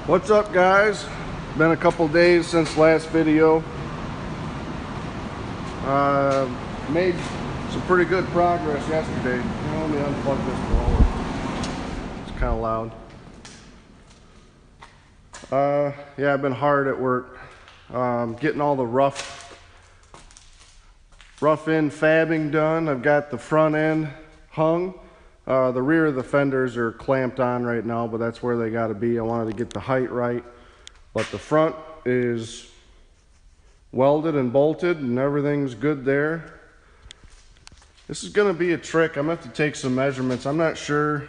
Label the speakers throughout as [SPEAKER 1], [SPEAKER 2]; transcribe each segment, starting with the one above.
[SPEAKER 1] What's up, guys? Been a couple days since last video. Made some pretty good progress yesterday. Let me unplug this blower. It's kind of loud. Yeah, I've been hard at work. Getting all the rough end fabbing done. I've got the front end hung. The rear of the fenders are clamped on right now, but that's where they got to be. I wanted to get the height right, but the front is welded and bolted and everything's good there. This is going to be a trick. I'm going to have to take some measurements. I'm not sure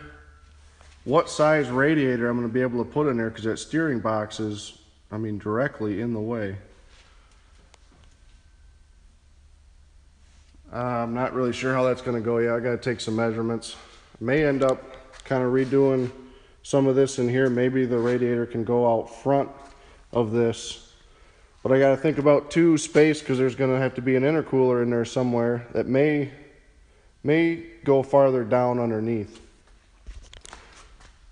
[SPEAKER 1] what size radiator I'm going to be able to put in there because that steering box is, directly in the way. I'm not really sure how that's going to go yet. I got to take some measurements. May end up kind of redoing some of this in here. Maybe the radiator can go out front of this, but I got to think about space because there's going to have to be an intercooler in there somewhere that may go farther down underneath.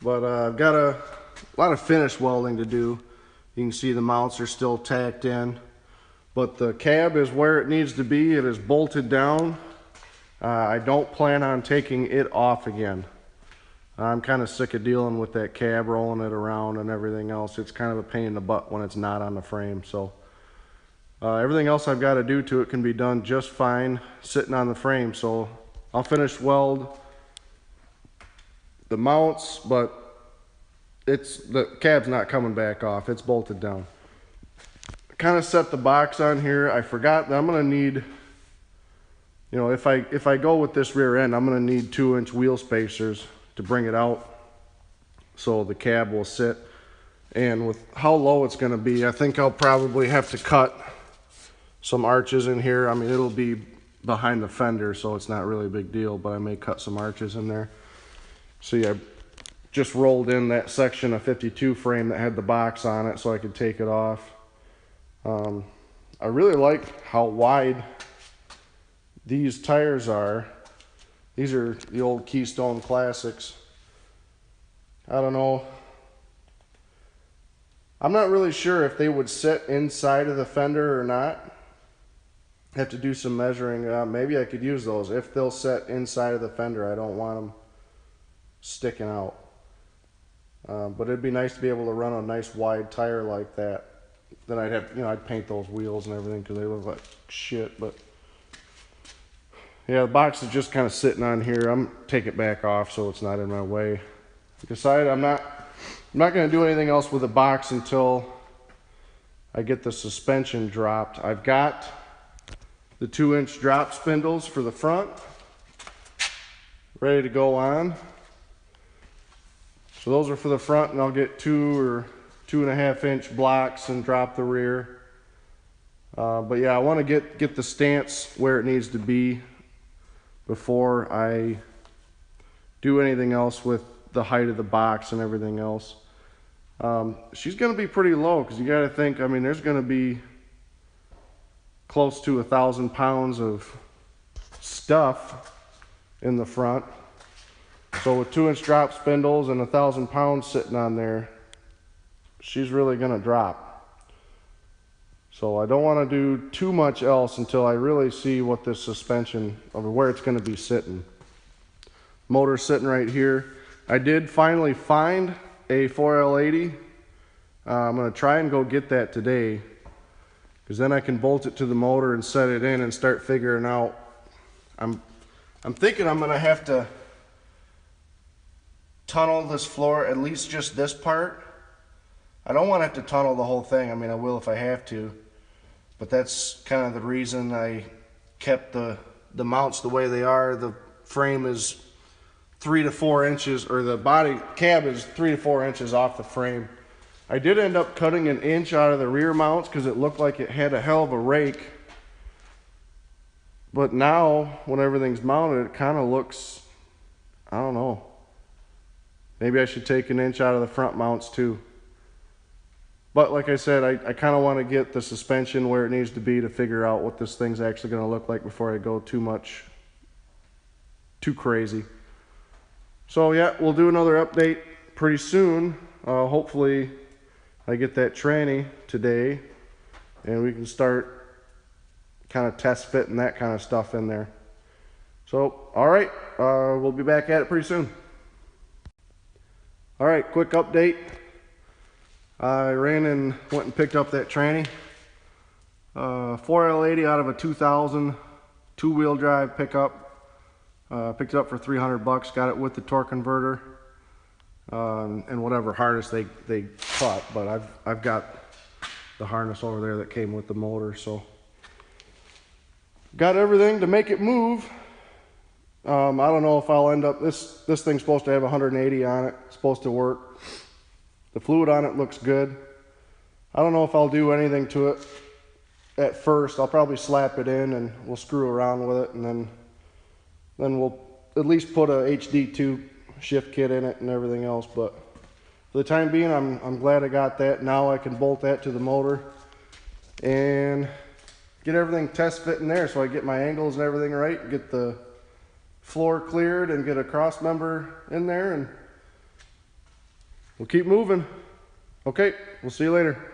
[SPEAKER 1] But I've got a lot of finish welding to do. You can see the mounts are still tacked in, but the cab is where it needs to be. It is bolted down. I don't plan on taking it off again. I'm kind of sick of dealing with that cab, rolling it around and everything else. It's kind of a pain in the butt when it's not on the frame. So everything else I've got to do to it can be done just fine sitting on the frame. So I'll finish weld the mounts, but the cab's not coming back off. It's bolted down. I kind of set the box on here. I forgot that I'm going to need, if I go with this rear end, I'm going to need 2-inch wheel spacers to bring it out so the cab will sit. And with how low it's going to be, I think I'll probably have to cut some arches in here. It'll be behind the fender, so it's not really a big deal, but I may cut some arches in there. See, I just rolled in that section of 52 frame that had the box on it so I could take it off. I really like how wide these tires are. These are the old Keystone Classics. I don't know. I'm not really sure if they would sit inside of the fender or not. Have to do some measuring. Maybe I could use those. If they'll set inside of the fender, I don't want them sticking out. But it'd be nice to be able to run a nice wide tire like that. Then I'd have, I'd paint those wheels and everything because they look like shit. But yeah, the box is just kind of sitting on here. I'm taking it back off so it's not in my way. I decided I'm not going to do anything else with the box until I get the suspension dropped. I've got the 2-inch drop spindles for the front ready to go on. So those are for the front, and I'll get 2 or 2.5-inch blocks and drop the rear. But yeah, I want to get the stance where it needs to be before I do anything else with the height of the box and everything else. She's going to be pretty low because you got to think, there's going to be close to 1,000 pounds of stuff in the front. So with 2-inch drop spindles and 1,000 pounds sitting on there, she's really going to drop. So I don't want to do too much else until I really see what this suspension, or where it's going to be sitting. Motor's sitting right here. I did finally find a 4L80. I'm going to try and go get that today, because then I can bolt it to the motor and set it in and start figuring out. I'm thinking I'm going to have to tunnel this floor, at least just this part. I don't want to have to tunnel the whole thing. I will if I have to, but that's kind of the reason I kept the mounts the way they are. The frame is 3 to 4 inches, or the body cab is 3 to 4 inches off the frame. I did end up cutting 1 inch out of the rear mounts because it looked like it had a hell of a rake. But now, when everything's mounted, it kind of looks, I don't know. Maybe I should take 1 inch out of the front mounts too. But like I said, I kind of want to get the suspension where it needs to be to figure out what this thing's actually going to look like before I go too crazy. So yeah, we'll do another update pretty soon. Hopefully I get that tranny today, and we can start kind of test fitting that kind of stuff in there. So, all right, we'll be back at it pretty soon. All right, quick update. I ran and went and picked up that tranny. 4L80 out of a 2000 two-wheel drive pickup. Picked it up for $300. Got it with the torque converter and whatever harness they cut. But I've got the harness over there that came with the motor. So got everything to make it move. I don't know if I'll end up, this thing's supposed to have 180 on it. It's supposed to work. The fluid on it looks good. I don't know if I'll do anything to it at first. I'll probably slap it in and we'll screw around with it, and then we'll at least put a HD2 shift kit in it and everything else. But for the time being, I'm glad I got that. Now I can bolt that to the motor and get everything test fit in there, so I get my angles and everything right, get the floor cleared and get a cross member in there, and we'll keep moving. Okay, we'll see you later.